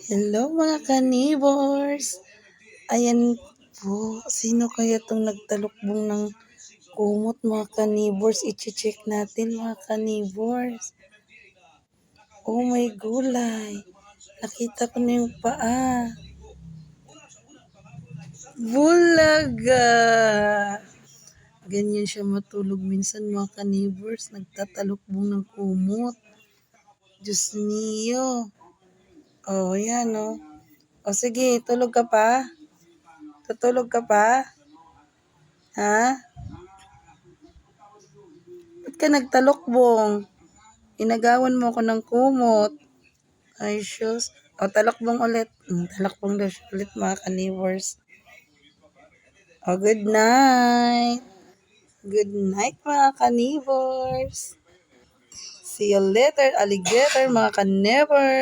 Hello mga ka-neighbors! Ayan po, sino kaya itong nagtalukbong ng kumot mga ka-neighbors? I-check natin mga ka-neighbors. Oh my gulay! Nakita ko na yung paa. Bulaga! Ganyan siya matulog minsan mga ka-neighbors. Nagtatalukbong ng kumot. Diyos mio! Oh, yan oh. O sige, tulog ka pa? Tutulog ka pa? Ha? Ba't ka nagtalokbong? Inagawan mo ako ng kumot. Ay, shoes. O, talokbong ulit. Talokbong daw siya ulit mga ka-neighbors. O, good night. Good night mga ka-neighbors. See you later, alligator mga ka-neighbors.